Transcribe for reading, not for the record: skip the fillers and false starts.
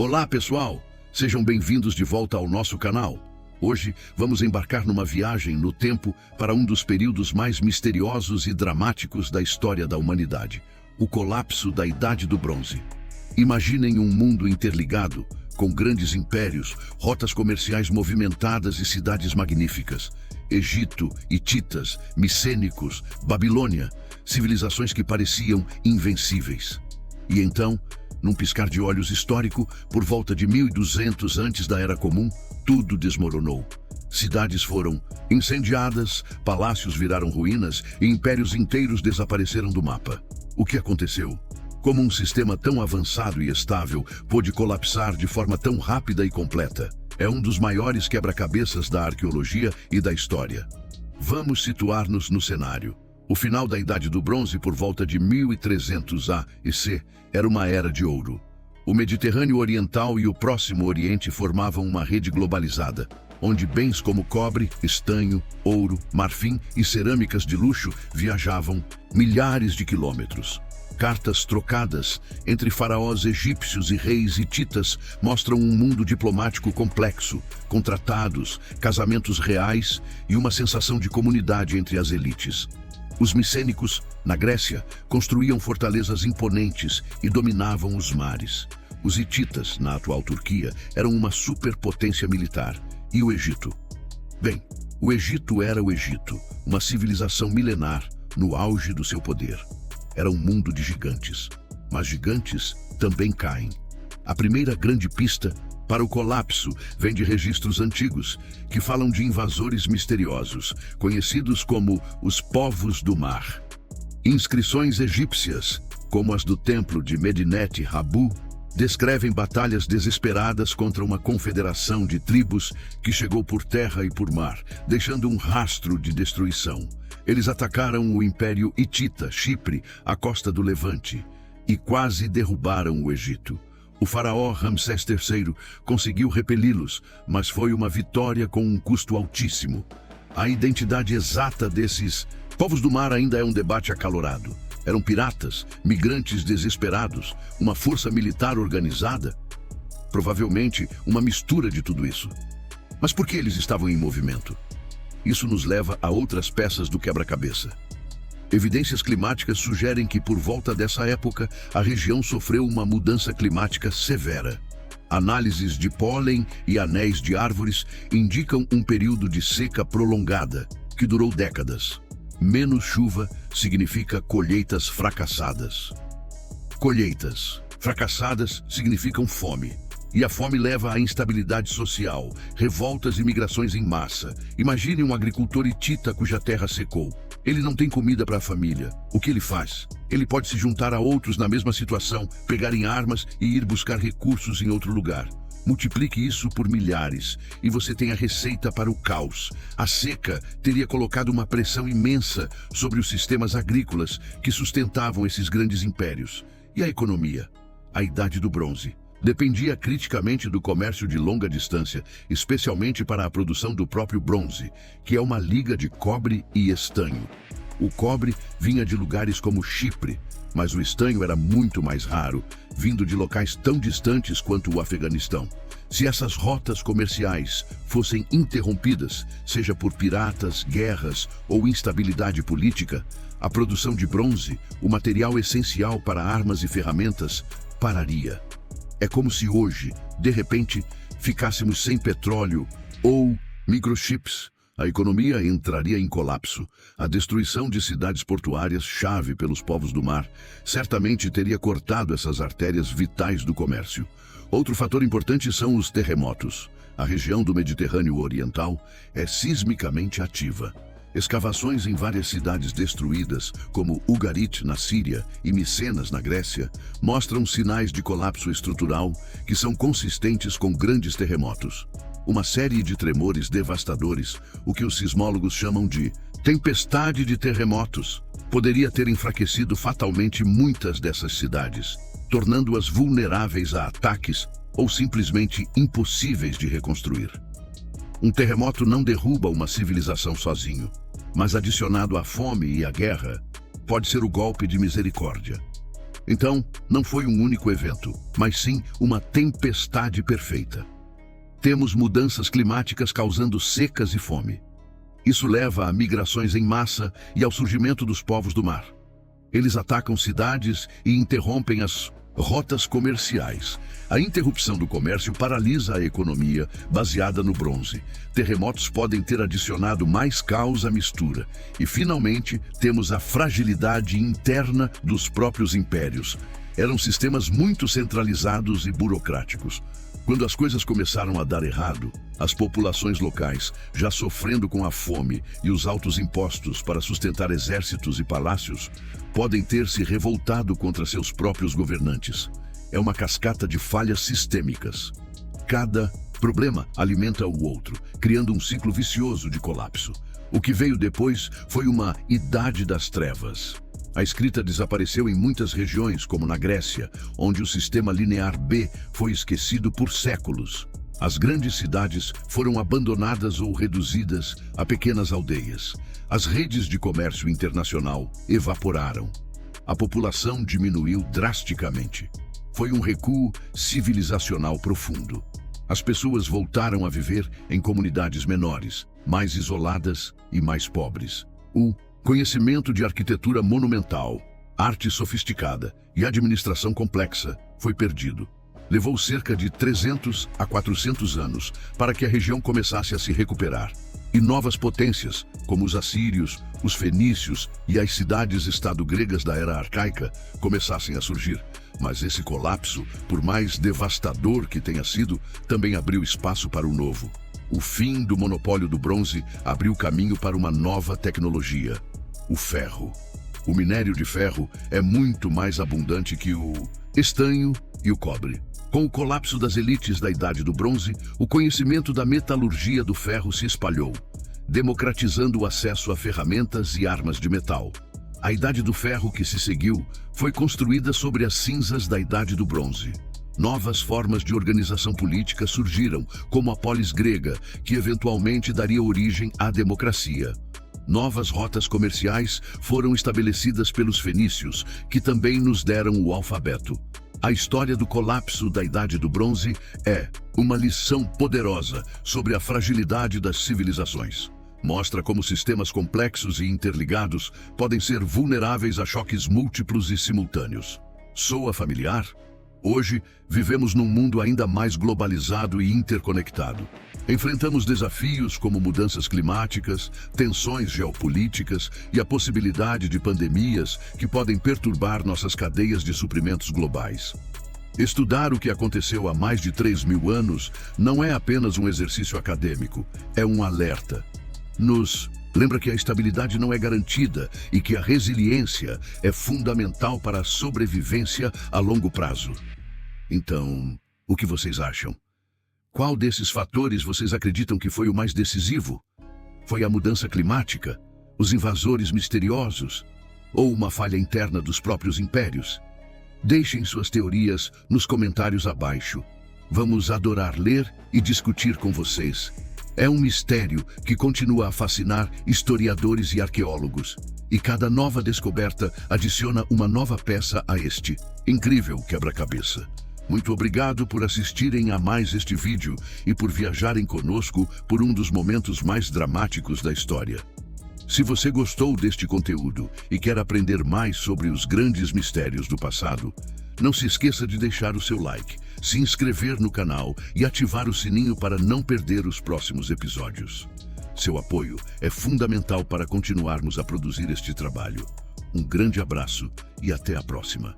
Olá, pessoal! Sejam bem-vindos de volta ao nosso canal. Hoje vamos embarcar numa viagem no tempo para um dos períodos mais misteriosos e dramáticos da história da humanidade, o colapso da Idade do Bronze. Imaginem um mundo interligado, com grandes impérios, rotas comerciais movimentadas e cidades magníficas. Egito, hititas, micênicos, Babilônia, civilizações que pareciam invencíveis. E então, num piscar de olhos histórico, por volta de 1200 antes da Era Comum, tudo desmoronou. Cidades foram incendiadas, palácios viraram ruínas e impérios inteiros desapareceram do mapa. O que aconteceu? Como um sistema tão avançado e estável pôde colapsar de forma tão rápida e completa? É um dos maiores quebra-cabeças da arqueologia e da história. Vamos situar-nos no cenário. O final da Idade do Bronze, por volta de 1300 A e C, era uma era de ouro. O Mediterrâneo Oriental e o Próximo Oriente formavam uma rede globalizada, onde bens como cobre, estanho, ouro, marfim e cerâmicas de luxo viajavam milhares de quilômetros. Cartas trocadas entre faraós egípcios e reis hititas mostram um mundo diplomático complexo, com tratados, casamentos reais e uma sensação de comunidade entre as elites. Os micênicos, na Grécia, construíam fortalezas imponentes e dominavam os mares. Os hititas, na atual Turquia, eram uma superpotência militar. E o Egito? Bem, o Egito era o Egito, uma civilização milenar no auge do seu poder. Era um mundo de gigantes, mas gigantes também caem. A primeira grande pista para o colapso vem de registros antigos, que falam de invasores misteriosos, conhecidos como os povos do mar. Inscrições egípcias, como as do templo de Medinet Habu, descrevem batalhas desesperadas contra uma confederação de tribos que chegou por terra e por mar, deixando um rastro de destruição. Eles atacaram o Império Hitita, Chipre, a costa do Levante, e quase derrubaram o Egito. O faraó Ramsés III conseguiu repeli-los, mas foi uma vitória com um custo altíssimo. A identidade exata desses povos do mar ainda é um debate acalorado. Eram piratas, migrantes desesperados, uma força militar organizada? Provavelmente uma mistura de tudo isso. Mas por que eles estavam em movimento? Isso nos leva a outras peças do quebra-cabeça. Evidências climáticas sugerem que, por volta dessa época, a região sofreu uma mudança climática severa. Análises de pólen e anéis de árvores indicam um período de seca prolongada, que durou décadas. Menos chuva significa colheitas fracassadas. Colheitas fracassadas significam fome. E a fome leva à instabilidade social, revoltas e migrações em massa. Imagine um agricultor hitita cuja terra secou. Ele não tem comida para a família. O que ele faz? Ele pode se juntar a outros na mesma situação, pegarem armas e ir buscar recursos em outro lugar. Multiplique isso por milhares e você tem a receita para o caos. A seca teria colocado uma pressão imensa sobre os sistemas agrícolas que sustentavam esses grandes impérios. E a economia? A Idade do Bronze dependia criticamente do comércio de longa distância, especialmente para a produção do próprio bronze, que é uma liga de cobre e estanho. O cobre vinha de lugares como Chipre, mas o estanho era muito mais raro, vindo de locais tão distantes quanto o Afeganistão. Se essas rotas comerciais fossem interrompidas, seja por piratas, guerras ou instabilidade política, a produção de bronze, o material essencial para armas e ferramentas, pararia. É como se hoje, de repente, ficássemos sem petróleo ou microchips. A economia entraria em colapso. A destruição de cidades portuárias, chave pelos povos do mar, certamente teria cortado essas artérias vitais do comércio. Outro fator importante são os terremotos. A região do Mediterrâneo Oriental é sismicamente ativa. Escavações em várias cidades destruídas, como Ugarit, na Síria, e Micenas, na Grécia, mostram sinais de colapso estrutural que são consistentes com grandes terremotos. Uma série de tremores devastadores, o que os sismólogos chamam de tempestade de terremotos, poderia ter enfraquecido fatalmente muitas dessas cidades, tornando-as vulneráveis a ataques ou simplesmente impossíveis de reconstruir. Um terremoto não derruba uma civilização sozinho, mas adicionado à fome e à guerra, pode ser o golpe de misericórdia. Então, não foi um único evento, mas sim uma tempestade perfeita. Temos mudanças climáticas causando secas e fome. Isso leva a migrações em massa e ao surgimento dos povos do mar. Eles atacam cidades e interrompem as rotas comerciais. A interrupção do comércio paralisa a economia baseada no bronze. Terremotos podem ter adicionado mais caos à mistura. E, finalmente, temos a fragilidade interna dos próprios impérios. Eram sistemas muito centralizados e burocráticos. Quando as coisas começaram a dar errado, as populações locais, já sofrendo com a fome e os altos impostos para sustentar exércitos e palácios, podem ter se revoltado contra seus próprios governantes. É uma cascata de falhas sistêmicas. Cada problema alimenta o outro, criando um ciclo vicioso de colapso. O que veio depois foi uma Idade das Trevas. A escrita desapareceu em muitas regiões, como na Grécia, onde o sistema linear B foi esquecido por séculos. As grandes cidades foram abandonadas ou reduzidas a pequenas aldeias. As redes de comércio internacional evaporaram. A população diminuiu drasticamente. Foi um recuo civilizacional profundo. As pessoas voltaram a viver em comunidades menores, mais isoladas e mais pobres. O conhecimento de arquitetura monumental, arte sofisticada e administração complexa foi perdido. Levou cerca de 300 a 400 anos para que a região começasse a se recuperar. E novas potências, como os assírios, os fenícios e as cidades-estado gregas da era arcaica, começassem a surgir. Mas esse colapso, por mais devastador que tenha sido, também abriu espaço para o novo. O fim do monopólio do bronze abriu caminho para uma nova tecnologia: o ferro. O minério de ferro é muito mais abundante que o estanho e o cobre. Com o colapso das elites da Idade do Bronze, o conhecimento da metalurgia do ferro se espalhou, democratizando o acesso a ferramentas e armas de metal. A Idade do Ferro que se seguiu foi construída sobre as cinzas da Idade do Bronze. Novas formas de organização política surgiram, como a polis grega, que eventualmente daria origem à democracia. Novas rotas comerciais foram estabelecidas pelos fenícios, que também nos deram o alfabeto. A história do colapso da Idade do Bronze é uma lição poderosa sobre a fragilidade das civilizações. Mostra como sistemas complexos e interligados podem ser vulneráveis a choques múltiplos e simultâneos. Soa familiar? Hoje, vivemos num mundo ainda mais globalizado e interconectado. Enfrentamos desafios como mudanças climáticas, tensões geopolíticas e a possibilidade de pandemias que podem perturbar nossas cadeias de suprimentos globais. Estudar o que aconteceu há mais de 3.000 anos não é apenas um exercício acadêmico, é um alerta. Nos lembra que a estabilidade não é garantida e que a resiliência é fundamental para a sobrevivência a longo prazo. Então, o que vocês acham? Qual desses fatores vocês acreditam que foi o mais decisivo? Foi a mudança climática? Os invasores misteriosos? Ou uma falha interna dos próprios impérios? Deixem suas teorias nos comentários abaixo. Vamos adorar ler e discutir com vocês. É um mistério que continua a fascinar historiadores e arqueólogos. E cada nova descoberta adiciona uma nova peça a este incrível quebra-cabeça. Muito obrigado por assistirem a mais este vídeo e por viajarem conosco por um dos momentos mais dramáticos da história. Se você gostou deste conteúdo e quer aprender mais sobre os grandes mistérios do passado, não se esqueça de deixar o seu like, se inscrever no canal e ativar o sininho para não perder os próximos episódios. Seu apoio é fundamental para continuarmos a produzir este trabalho. Um grande abraço e até a próxima.